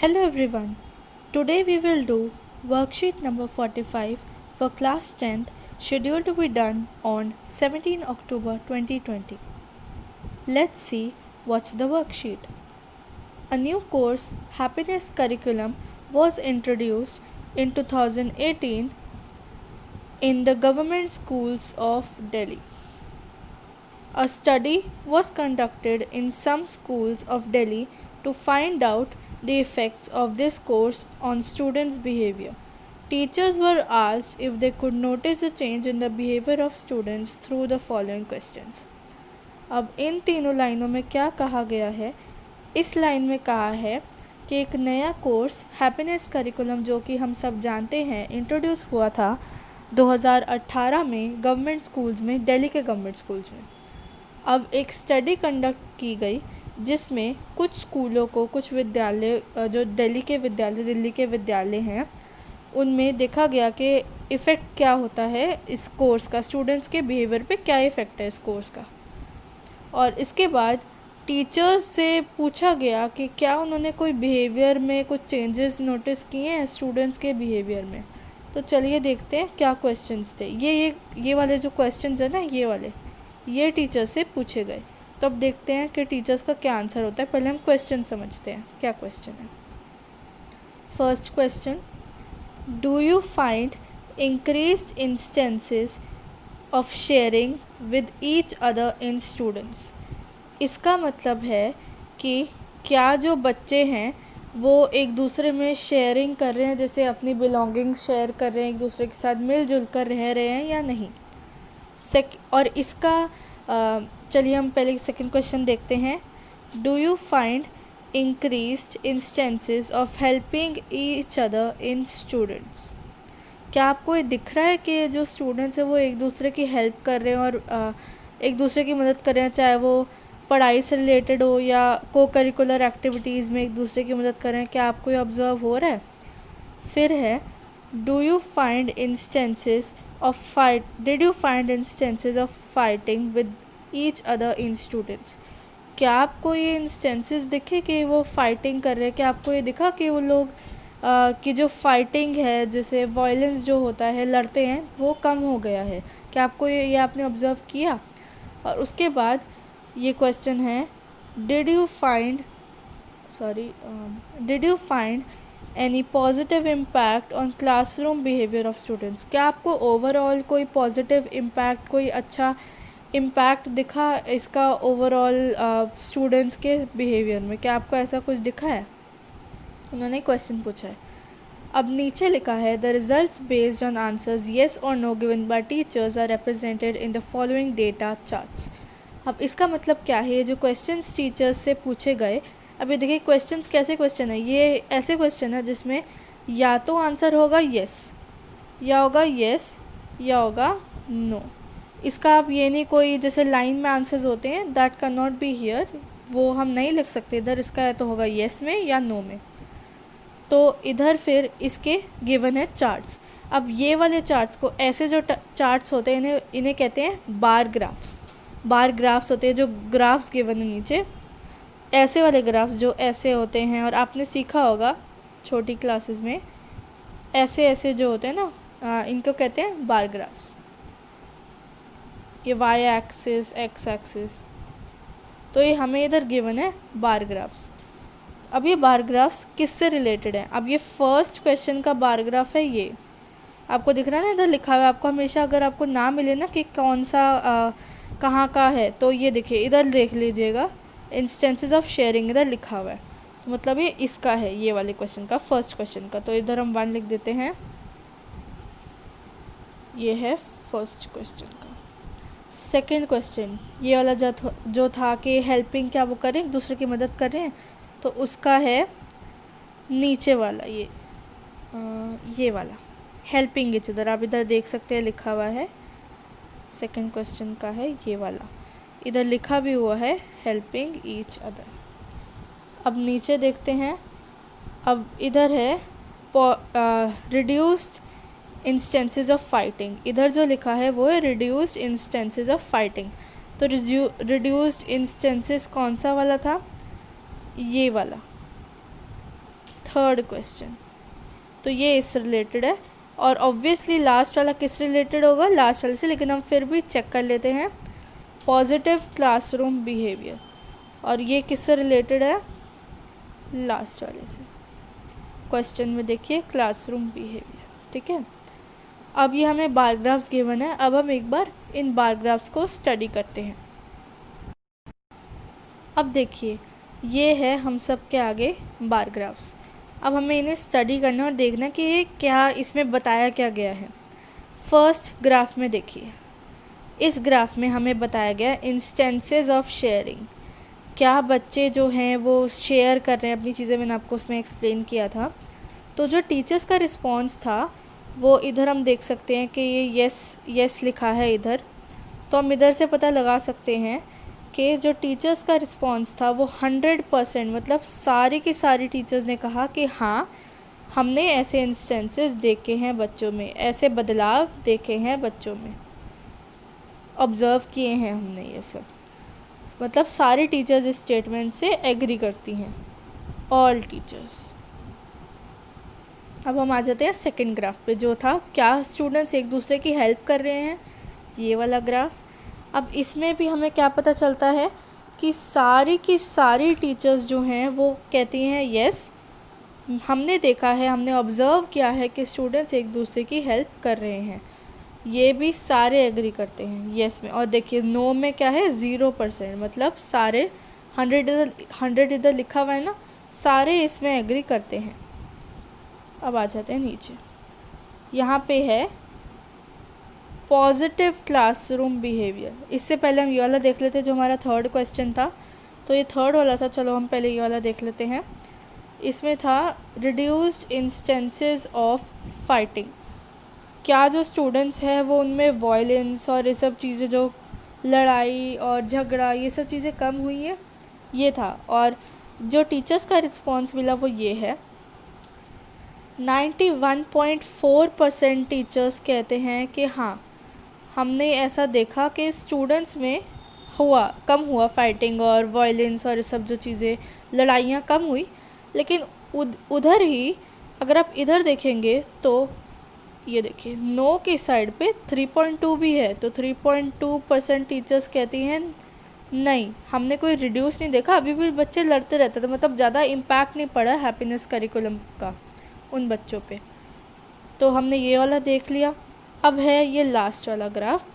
Hello everyone. Today we will do worksheet number 45 for class 10th scheduled to be done on 17 October 2020. Let's see what's the worksheet. A new course, Happiness Curriculum, was introduced in 2018 in the government schools of Delhi. A study was conducted in some schools of Delhi to find out the effects of this course on students' behavior. Teachers were asked if they could notice a change in the behavior of students through the following questions. अब इन तीनों लाइनों में क्या कहा गया है? इस line में कहा है कि एक नया कोर्स हैप्पीनेस करिकुलम, जो कि हम सब जानते हैं, इंट्रोड्यूस हुआ था 2018 में गवर्नमेंट स्कूल्स में, दिल्ली के गवर्नमेंट स्कूल्स में। अब एक स्टडी कंडक्ट की गई जिसमें कुछ स्कूलों को, कुछ विद्यालय जो दिल्ली के विद्यालय हैं, उनमें देखा गया कि इफ़ेक्ट क्या होता है इस कोर्स का, स्टूडेंट्स के बिहेवियर पे क्या इफ़ेक्ट है इस कोर्स का। और इसके बाद टीचर्स से पूछा गया कि क्या उन्होंने कोई बिहेवियर में कुछ चेंजेस नोटिस किए हैं स्टूडेंट्स के बिहेवियर में। तो चलिए देखते हैं क्या क्वेश्चंस थे। ये वाले जो क्वेश्चंस है ना, ये टीचर से पूछे गए। तो अब देखते हैं कि टीचर्स का क्या आंसर होता है। पहले हम क्वेश्चन समझते हैं क्या क्वेश्चन है। First question, do you find increased instances of sharing with each other in students. इसका मतलब है कि क्या जो बच्चे हैं वो एक दूसरे में शेयरिंग कर रहे हैं, जैसे अपनी बिलोंगिंग्स शेयर कर रहे हैं, एक दूसरे के साथ मिलजुल कर रह रहे हैं या नहीं। और इसका चलिए हम पहले सेकंड क्वेश्चन देखते हैं। Do you find increased instances of helping each other in students. क्या आपको ये दिख रहा है कि जो स्टूडेंट्स हैं वो एक दूसरे की हेल्प कर रहे हैं और एक दूसरे की मदद कर रहे हैं, चाहे वो पढ़ाई से रिलेटेड हो या को करिकुलर एक्टिविटीज़ में एक दूसरे की मदद कर रहे हैं। क्या आपको ये ऑब्जर्व हो रहा है? फिर है, do you find instances did you find instances of fighting with each other in students। क्या आपको ये इंस्टेंसेस दिखे कि वो फाइटिंग कर रहे हैं? क्या आपको ये दिखा कि वो लोग की जो फाइटिंग है, जैसे वायलेंस जो होता है, लड़ते हैं, वो कम हो गया है? क्या आपको ये आपने ऑब्ज़र्व किया? और उसके बाद ये क्वेश्चन है, did you find any positive impact on classroom behaviour of students. क्या आपको ओवरऑल कोई पॉजिटिव इम्पैक्ट, कोई अच्छा इम्पैक्ट दिखा इसका ओवरऑल स्टूडेंट्स के बिहेवियर में? क्या आपको ऐसा कुछ दिखा है? उन्होंने क्वेश्चन पूछा है। अब नीचे लिखा है, the results based on answers yes और no given by teachers are represented in the following data charts. अब इसका मतलब क्या है? ये जो क्वेश्चंस टीचर्स से पूछे गए, अभी देखिए क्वेश्चंस कैसे क्वेश्चन है। ये ऐसे क्वेश्चन है जिसमें या तो आंसर होगा येस, या होगा नो। इसका आप ये नहीं कोई जैसे लाइन में आंसर्स होते हैं, that can not be here, वो हम नहीं लिख सकते इधर। इसका या तो होगा येस में या नो में। तो इधर फिर इसके गिवन है चार्ट्स। अब ये वाले चार्ट्स को, ऐसे जो चार्ट्स होते हैं इन्हें कहते हैं बार ग्राफ्स होते हैं। जो ग्राफ्स गिवन है नीचे, ऐसे वाले ग्राफ्स जो ऐसे होते हैं, और आपने सीखा होगा छोटी क्लासेस में, ऐसे जो होते हैं ना, इनको कहते हैं बार ग्राफ्स। ये वाई एक्सिस, एक्स एक्सिस, तो ये हमें इधर गिवन है बार ग्राफ्स। अब ये बार ग्राफ्स किससे रिलेटेड है? अब ये फर्स्ट क्वेश्चन का बार ग्राफ है, ये आपको दिख रहा है ना, इधर लिखा हुआ है। आपको हमेशा अगर आपको ना मिले ना कि कौन सा कहाँ का है, तो ये देखिए इधर देख लीजिएगा, इंस्टेंसेस ऑफ शेयरिंग इधर लिखा हुआ है। तो मतलब ये इसका है, ये वाले क्वेश्चन का, फर्स्ट क्वेश्चन का। तो इधर हम 1 लिख देते हैं, ये है फर्स्ट क्वेश्चन का। सेकंड क्वेश्चन, ये वाला जो था कि हेल्पिंग, क्या वो करें, एक दूसरे की मदद कर रहे हैं, तो उसका है नीचे वाला, ये वाला हेल्पिंग इच अदर। आप इधर देख सकते हैं लिखा हुआ है, सेकंड क्वेश्चन का है ये वाला, इधर लिखा भी हुआ है हेल्पिंग ईच अदर। अब नीचे देखते हैं, अब इधर है रिड्यूस्ड इंस्टेंसेस ऑफ फाइटिंग। इधर जो लिखा है वो है रिड्यूस्ड इंस्टेंसेस ऑफ फाइटिंग। तो रिड्यूस्ड इंस्टेंसेस कौन सा वाला था? ये वाला थर्ड क्वेश्चन, तो ये इससे रिलेटेड है। और ऑब्वियसली लास्ट वाला किस रिलेटेड होगा, लास्ट वाले से, लेकिन हम फिर भी चेक कर लेते हैं। पॉजिटिव क्लासरूम बिहेवियर, और ये किससे रिलेटेड है, लास्ट वाले से। क्वेश्चन में देखिए क्लासरूम बिहेवियर, ठीक है। अब ये हमें बार ग्राफ्स गिवन है, अब हम एक बार इन बार ग्राफ्स को स्टडी करते हैं। अब देखिए ये है हम सब के आगे बार ग्राफ्स। अब हमें इन्हें स्टडी करना और देखना कि ये क्या इसमें बताया क्या गया है। फर्स्ट ग्राफ में देखिए, इस ग्राफ में हमें बताया गया इंस्टेंसेस ऑफ शेयरिंग। क्या बच्चे जो हैं वो शेयर कर रहे हैं अपनी चीज़ें, मैंने आपको उसमें एक्सप्लेन किया था। तो जो टीचर्स का रिस्पॉन्स था वो इधर हम देख सकते हैं कि ये यस लिखा है इधर। तो हम इधर से पता लगा सकते हैं कि जो टीचर्स का रिस्पॉन्स था वो 100%, मतलब सारी की सारी टीचर्स ने कहा कि हाँ हमने ऐसे इंस्टेंसेस देखे हैं बच्चों में, ऐसे बदलाव देखे हैं बच्चों में, ऑब्ज़र्व किए हैं हमने ये सब। मतलब सारी टीचर्स इस स्टेटमेंट से एग्री करती हैं, ऑल टीचर्स। अब हम आ जाते हैं सेकंड ग्राफ पे, जो था क्या स्टूडेंट्स एक दूसरे की हेल्प कर रहे हैं, ये वाला ग्राफ। अब इसमें भी हमें क्या पता चलता है कि सारी की सारी टीचर्स जो हैं वो कहती हैं यस, हमने देखा है, हमने ऑब्ज़र्व किया है कि स्टूडेंट्स एक दूसरे की हेल्प कर रहे हैं। ये भी सारे एग्री करते हैं यस में। और देखिए नो में क्या है, 0%, मतलब सारे 100 इधर लिखा हुआ है ना, सारे इसमें एग्री करते हैं। अब आ जाते हैं नीचे, यहाँ पे है पॉजिटिव क्लासरूम बिहेवियर। इससे पहले हम ये वाला देख लेते हैं जो हमारा थर्ड क्वेश्चन था। तो ये थर्ड वाला था, चलो हम पहले ये वाला देख लेते हैं। इसमें था रिड्यूस्ड इंस्टेंसेस ऑफ फाइटिंग। क्या जो स्टूडेंट्स हैं वो उनमें वायलेंस और ये सब चीज़ें, जो लड़ाई और झगड़ा, ये सब चीज़ें कम हुई हैं, ये था। और जो टीचर्स का रिस्पॉन्स मिला वो ये है, 91.4% टीचर्स कहते हैं कि हाँ हमने ऐसा देखा कि स्टूडेंट्स में कम हुआ फाइटिंग और वायलेंस और ये सब जो चीज़ें, लड़ाइयाँ कम हुई। लेकिन उधर ही अगर आप इधर देखेंगे तो ये देखिए नो की साइड पे 3.2 भी है। तो 3.2% टीचर्स कहती हैं नहीं, हमने कोई रिड्यूस नहीं देखा, अभी भी बच्चे लड़ते रहते थे, मतलब ज़्यादा इम्पैक्ट नहीं पड़ा हैप्पीनेस करिकुलम का उन बच्चों पे। तो हमने ये वाला देख लिया। अब है ये लास्ट वाला ग्राफ,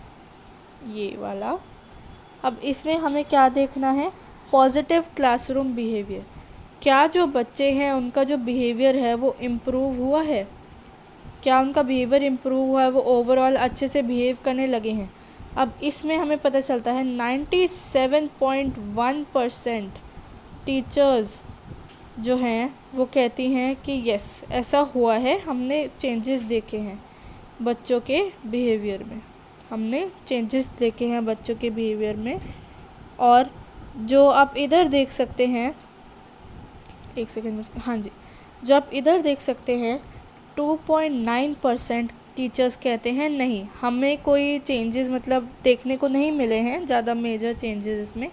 ये वाला। अब इसमें हमें क्या देखना है, पॉजिटिव क्लासरूम बिहेवियर। क्या जो बच्चे हैं उनका जो बिहेवियर है वो इम्प्रूव हुआ है, क्या उनका बिहेवियर इम्प्रूव हुआ है, वो ओवरऑल अच्छे से बिहेव करने लगे हैं। अब इसमें हमें पता चलता है 97.1% टीचर्स जो हैं वो कहती हैं कि यस ऐसा हुआ है, हमने चेंजेस देखे हैं बच्चों के बिहेवियर में, हमने चेंजेस देखे हैं बच्चों के बिहेवियर में। और जो आप इधर देख सकते हैं, एक सेकेंड में, हाँ जी, जो आप इधर देख सकते हैं 2.9% टीचर्स कहते हैं नहीं, हमें कोई चेंजेस मतलब देखने को नहीं मिले हैं ज़्यादा मेजर चेंजेस इसमें।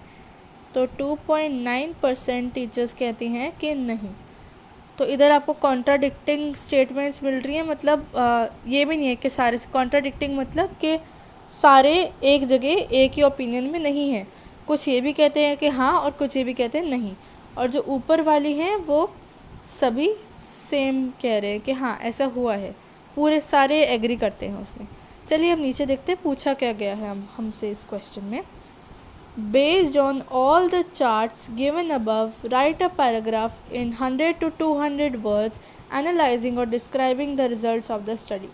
तो 2.9% टीचर्स कहती हैं कि नहीं। तो इधर आपको कॉन्ट्राडिक्टिंग स्टेटमेंट्स मिल रही हैं, मतलब ये भी नहीं है कि सारे कॉन्ट्राडिक्टिंग, मतलब कि सारे एक जगह एक ही ओपिनियन में नहीं है। कुछ ये भी कहते हैं कि हाँ और कुछ ये भी कहते हैं नहीं। और जो ऊपर वाली हैं वो सभी सेम कह रहे हैं कि हाँ ऐसा हुआ है, पूरे सारे एग्री करते हैं उसमें। चलिए अब नीचे देखते हैं पूछा क्या गया है हमसे इस क्वेश्चन में। Based on all the charts given above, write a paragraph in 100 to 200 words analyzing or describing the results of the study.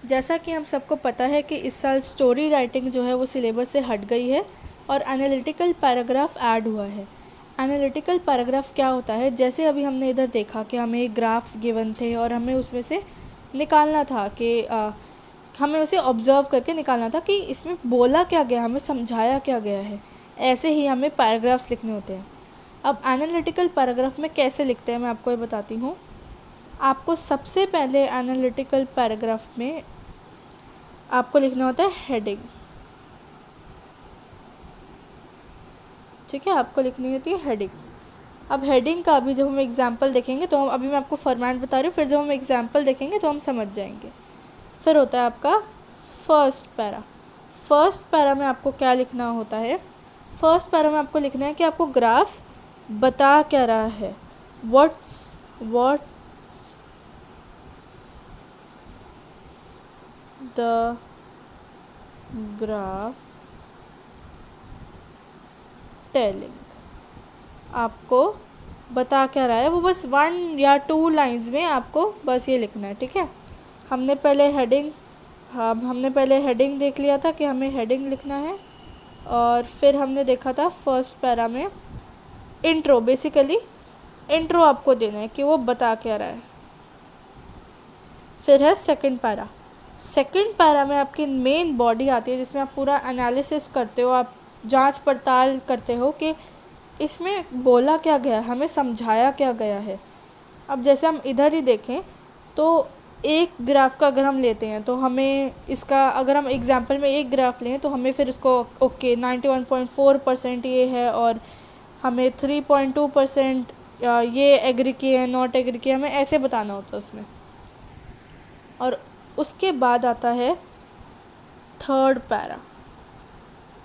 जैसा कि हम सबको पता है कि इस साल स्टोरी राइटिंग जो है वो सिलेबस से हट गई है और एनालिटिकल पैराग्राफ ऐड हुआ है। एनालिटिकल पैराग्राफ क्या होता है, जैसे अभी हमने इधर देखा कि हमें ग्राफ्स गिवन थे और हमें उसमें से निकालना था कि हमें उसे ऑब्ज़र्व करके निकालना था कि इसमें बोला क्या गया, हमें समझाया क्या गया है। ऐसे ही हमें पैराग्राफ्स लिखने होते हैं। अब एनालिटिकल पैराग्राफ में कैसे लिखते हैं मैं आपको ये बताती हूँ। आपको सबसे पहले एनालिटिकल पैराग्राफ में आपको लिखना होता है हेडिंग, ठीक है, आपको लिखनी होती है हेडिंग। अब हेडिंग का अभी जब हम एग्जाम्पल देखेंगे तो हम, अभी मैं आपको फॉर्मेट बता रही हूँ, फिर जब हम एग्जाम्पल देखेंगे तो हम समझ जाएंगे। फिर होता है आपका फर्स्ट पैरा। फर्स्ट पैरा में आपको क्या लिखना होता है? फर्स्ट पैरा में आपको लिखना है कि आपको ग्राफ बता क्या रहा है। व्हाट्स द ग्राफ टेलिंग, आपको बता क्या रहा है, वो बस 1 या 2 लाइंस में आपको बस ये लिखना है, ठीक है। हमने पहले हेडिंग देख लिया था कि हमें हेडिंग लिखना है, और फिर हमने देखा था फर्स्ट पैरा में इंट्रो, बेसिकली इंट्रो आपको देना है कि वो बता क्या रहा है। फिर है सेकंड पैरा। सेकंड पैरा में आपकी मेन बॉडी आती है जिसमें आप पूरा एनालिसिस करते हो, आप जांच पड़ताल करते हो कि इसमें बोला क्या गया, हमें समझाया क्या गया है। अब जैसे हम इधर ही देखें तो एक ग्राफ का अगर हम लेते हैं तो हमें इसका, अगर हम एग्जांपल में एक ग्राफ लें तो हमें फिर इसको ओके 91.4% ये है और हमें 3.2% ये एग्री किए है, नॉट एग्री किए, हमें ऐसे बताना होता है उसमें। और उसके बाद आता है थर्ड पैरा।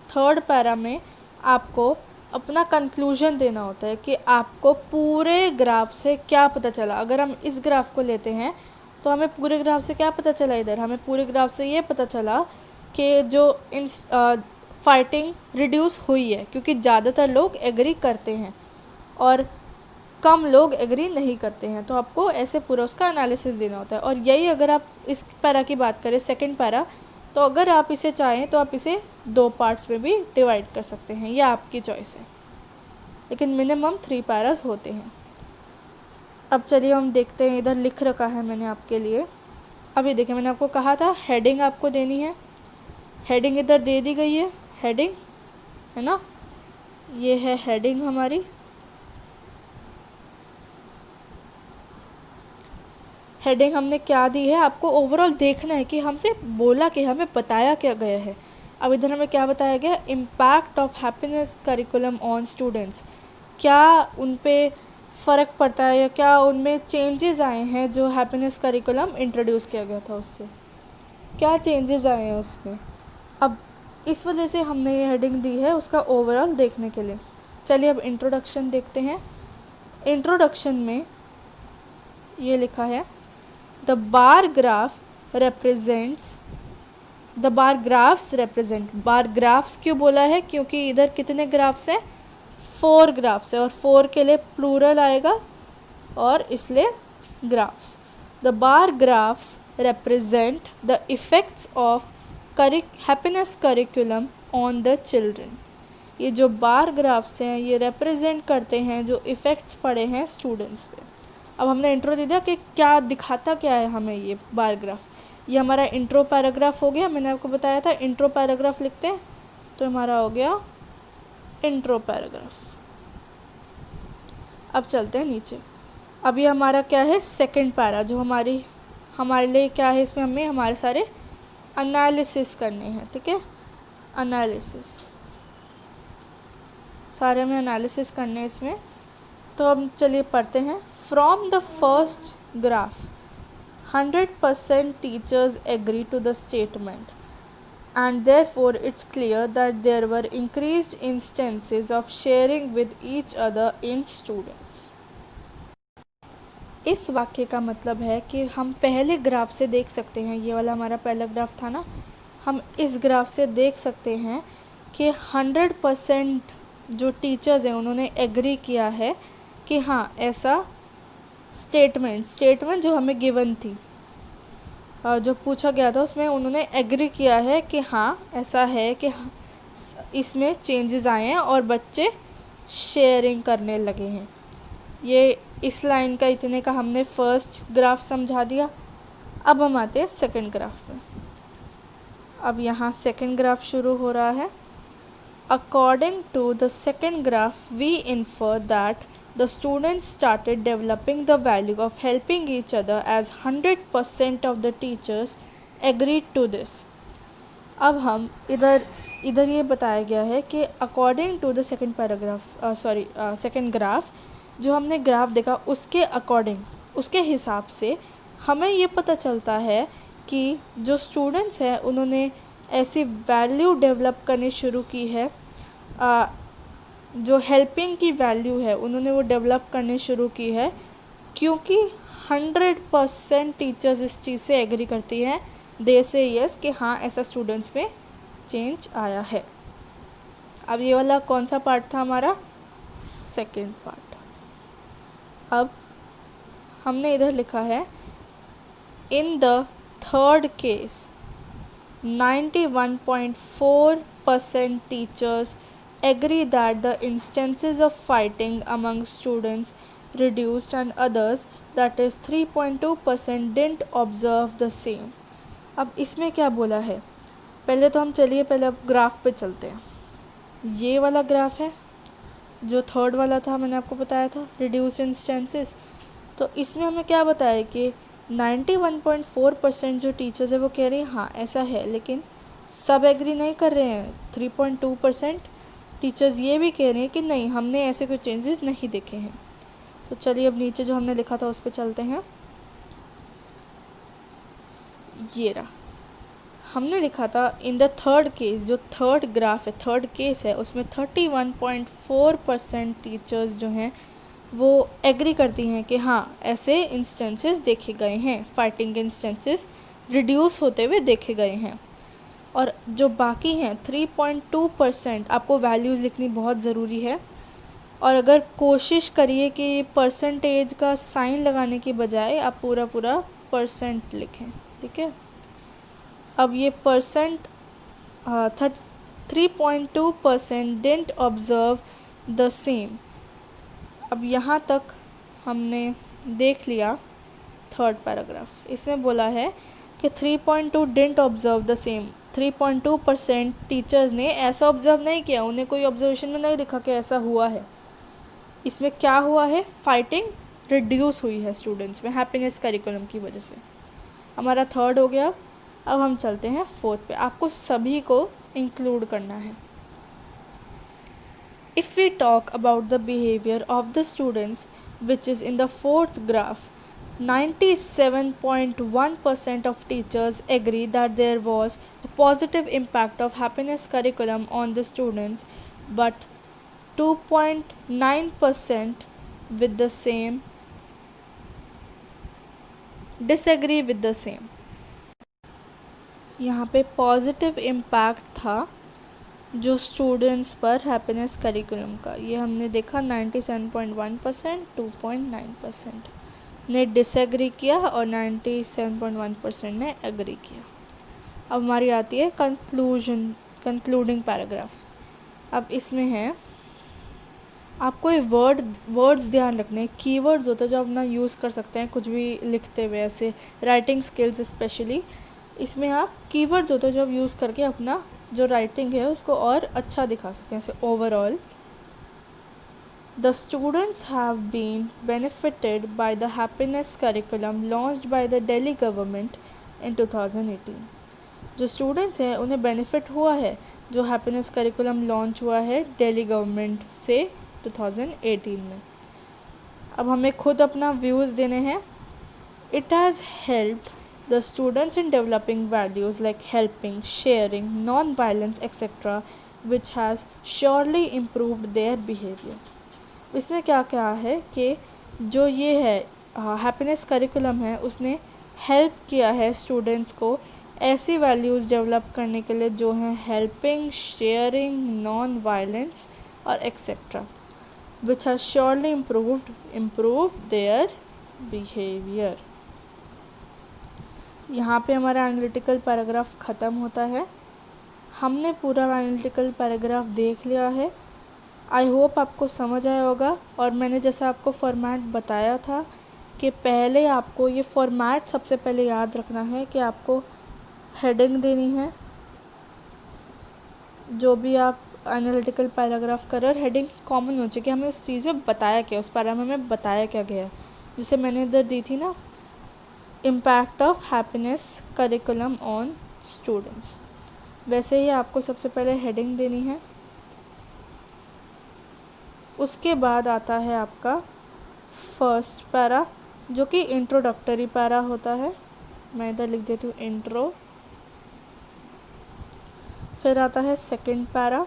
थर्ड पैरा में आपको अपना कंक्लूजन देना होता है कि आपको पूरे ग्राफ से क्या पता चला। अगर हम इस ग्राफ को लेते हैं तो हमें पूरे ग्राफ से क्या पता चला, इधर हमें पूरे ग्राफ से ये पता चला कि जो इन फाइटिंग रिड्यूस हुई है, क्योंकि ज़्यादातर लोग एग्री करते हैं और कम लोग एग्री नहीं करते हैं। तो आपको ऐसे पूरा उसका एनालिसिस देना होता है। और यही अगर आप इस पैरा की बात करें, सेकंड पैरा, तो अगर आप इसे चाहें तो आप इसे 2 पार्ट्स में भी डिवाइड कर सकते हैं, यह आपकी चॉइस है, लेकिन मिनिमम 3 पैरास होते हैं। अब चलिए हम देखते हैं, इधर लिख रखा है मैंने आपके लिए। अभी देखिए, मैंने आपको कहा था हेडिंग आपको देनी है, हेडिंग इधर दे दी गई है, हेडिंग है ना, ये है हेडिंग हमारी। हेडिंग हमने क्या दी है, आपको ओवरऑल देखना है कि हमसे बोला कि हमें बताया क्या गया है। अब इधर हमें क्या बताया गया, impact of happiness curriculum on students, क्या उन पे फ़र्क पड़ता है या क्या उनमें चेंजेस आए हैं जो हैप्पीनेस करिकुलम इंट्रोड्यूस किया गया था उससे, क्या चेंजेस आए हैं उसमें। अब इस वजह से हमने ये हेडिंग दी है उसका ओवरऑल देखने के लिए। चलिए अब इंट्रोडक्शन देखते हैं। इंट्रोडक्शन में ये लिखा है, the bar graphs represent, bar graphs क्यों बोला है, क्योंकि इधर कितने ग्राफ्स हैं, 4 ग्राफ्स है, और 4 के लिए प्लूरल आएगा और इसलिए graphs. The bar graphs represent the effects of happiness curriculum on the children. ये जो बार ग्राफ्स हैं ये रिप्रेजेंट करते हैं जो इफ़ेक्ट्स पड़े हैं स्टूडेंट्स पे। अब हमने इंट्रो दे दिया कि क्या दिखाता क्या है हमें ये बार ग्राफ। ये हमारा इंट्रो पैराग्राफ हो गया। मैंने आपको बताया था इंट्रो पैराग्राफ लिखते हैं तो हमारा हो गया इंट्रो पैराग्राफ। अब चलते हैं नीचे। अब ये हमारा क्या है, सेकंड पैरा, जो हमारे लिए क्या है, इसमें हमें हमारे सारे एनालिसिस करने हैं, ठीक है, एनालिसिस, सारे हमें एनालिसिस करने हैं इसमें। तो अब चलिए पढ़ते हैं। From the first graph 100% teachers agree to the statement and therefore it's clear that there were increased instances of sharing with each other in students। इस वाक्य का मतलब है कि हम पहले ग्राफ से देख सकते हैं, ये वाला हमारा पहला ग्राफ था ना, हम इस ग्राफ से देख सकते हैं कि 100% जो टीचर्स हैं उन्होंने एग्री किया है कि हाँ ऐसा स्टेटमेंट जो हमें गिवन थी, जो पूछा गया था उसमें उन्होंने एग्री किया है कि हाँ ऐसा है कि इसमें चेंजेस आए हैं और बच्चे शेयरिंग करने लगे हैं। ये इस लाइन का इतने का हमने फर्स्ट ग्राफ समझा दिया। अब हम आते हैं सेकंड ग्राफ में। अब यहाँ सेकंड ग्राफ शुरू हो रहा है। According to the second graph we infer that the students started developing the value of helping each other as 100% of the teachers agreed to this। अब हम इधर ये बताया गया है कि according to the second graph जो हमने ग्राफ देखा उसके अकॉर्डिंग, उसके हिसाब से हमें ये पता चलता है कि जो स्टूडेंट्स हैं उन्होंने ऐसी वैल्यू डेवलप करनी शुरू की है, जो हेल्पिंग की वैल्यू है उन्होंने वो डेवलप करनी शुरू की है, क्योंकि 100% टीचर्स इस चीज़ से एग्री करती हैं, दे से यस कि हाँ ऐसा स्टूडेंट्स में चेंज आया है। अब ये वाला कौन सा पार्ट था हमारा? Second part. अब हमने इधर लिखा है in the third case 91.4% teachers agree that the instances of fighting among students reduced and others, that is 3.2%, didn't observe the same। अब इसमें क्या बोला है? पहले तो हम चलिए पहले अब ग्राफ पे चलते हैं। ये वाला ग्राफ है जो थर्ड वाला था, मैंने आपको बताया था रिड्यूस इंस्टेंसेस। तो इसमें हमें क्या बताया कि 91.4% जो टीचर्स है वो कह रही हैं हाँ ऐसा है, लेकिन सब एग्री नहीं कर रहे हैं। 3.2% टीचर्स ये भी कह रहे हैं कि नहीं हमने ऐसे कोई चेंजेस नहीं देखे हैं। तो चलिए अब नीचे जो हमने लिखा था उस पर चलते हैं। ये रहा, हमने लिखा था इन द थर्ड केस, जो थर्ड ग्राफ है थर्ड केस है उसमें 31.4% टीचर्स जो हैं वो एग्री करती हैं कि हाँ ऐसे इंस्टेंसेस देखे गए हैं, फाइटिंग के इंस्टेंसेस रिड्यूस होते हुए देखे गए हैं। और जो बाकी हैं 3.2%, आपको वैल्यूज़ लिखनी बहुत ज़रूरी है, और अगर कोशिश करिए कि परसेंटेज का साइन लगाने की बजाय आप पूरा पूरा परसेंट लिखें, ठीक है। अब ये percent 3.2% didn't observe the same. अब यहाँ तक हमने देख लिया थर्ड पैराग्राफ। इसमें बोला है कि 3.2 didn't observe the same. 3.2% teachers ने ऐसा ऑब्ज़र्व नहीं किया, उन्हें कोई ऑब्जर्वेशन में नहीं दिखा कि ऐसा हुआ है। इसमें क्या हुआ है? फाइटिंग रिड्यूस हुई है स्टूडेंट्स में हैप्पीनेस करिकुलम की वजह से। हमारा थर्ड हो गया। अब हम चलते हैं फोर्थ पे। आपको सभी को इंक्लूड करना है। If we talk about the behavior of the students, which is in the fourth graph, 97.1% of teachers agree that there was a positive impact of happiness curriculum on the students, but 2.9% with the same disagree with the same। यहाँ पे positive impact था जो students पर happiness curriculum का, ये हमने देखा 97.1%, 2.9% ने डिसएग्री किया और 97.1% ने एग्री किया। अब हमारी आती है कंक्लूडिंग पैराग्राफ। अब इसमें है आपको ये वर्ड्स ध्यान रखने, कीवर्ड्स होते हैं जो अपना यूज़ कर सकते हैं कुछ भी लिखते हुए, ऐसे राइटिंग स्किल्स स्पेशली। इसमें आप कीवर्ड्स होते हैं जो आप यूज़ करके अपना जो राइटिंग है उसको और अच्छा दिखा सकते हैं। जैसे overall the students have been benefited by the happiness curriculum launched by the Delhi government in 2018। जो स्टूडेंट्स हैं उन्हें बेनिफिट हुआ है जो हैप्पीनेस करिकुलम लॉन्च हुआ है दिल्ली गवर्नमेंट से 2018 में। अब हमें खुद अपना व्यूज़ देने हैं। It has helped the students in developing values like helping, sharing, non-violence, etc., which has surely improved their behavior। इसमें क्या क्या है कि जो ये है हैप्पीनेस करिकुलम है उसने हेल्प किया है स्टूडेंट्स को ऐसी वैल्यूज़ डेवलप करने के लिए जो हैं हेल्पिंग, शेयरिंग, नॉन वायलेंस और etcetera, which has surely improved their behaviour. यहाँ पे हमारा एनालिटिकल पैराग्राफ ख़त्म होता है। हमने पूरा एनालिटिकल पैराग्राफ देख लिया है। आई होप आपको समझ आया होगा। और मैंने जैसा आपको फॉर्मेट बताया था कि पहले आपको ये फॉर्मेट सबसे पहले याद रखना है कि आपको हेडिंग देनी है। जो भी आप एनालिटिकल पैराग्राफ कर रहे हैं हेडिंग कॉमन हो चाहिए, हमें उस चीज़ में बताया क्या, उस पैरा में हमें बताया क्या गया। जैसे मैंने इधर दी थी ना, impact of happiness curriculum on students, वैसे ही आपको सबसे पहले हेडिंग देनी है। उसके बाद आता है आपका फर्स्ट पैरा जो कि इंट्रोडक्टरी पैरा होता है, मैं इधर लिख देती हूँ इंट्रो। फिर आता है सेकंड पैरा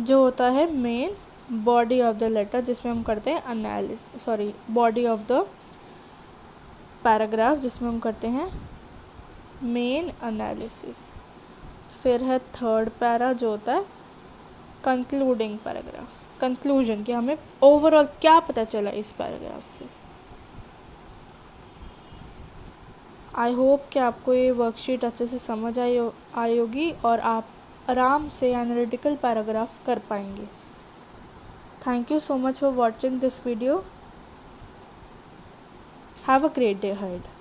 जो होता है main body of the letter, जिसमें हम करते हैं बॉडी ऑफ द पैराग्राफ जिसमें हम करते हैं मेन एनालिसिस। फिर है थर्ड पैरा जो होता है कंक्लूडिंग पैराग्राफ, कंक्लूजन कि हमें ओवरऑल क्या पता चला इस पैराग्राफ से। आई होप कि आपको ये वर्कशीट अच्छे से समझ आई होगी और आप आराम से एनालिटिकल पैराग्राफ कर पाएंगे। Thank you so much for watching this video. Have a great day ahead.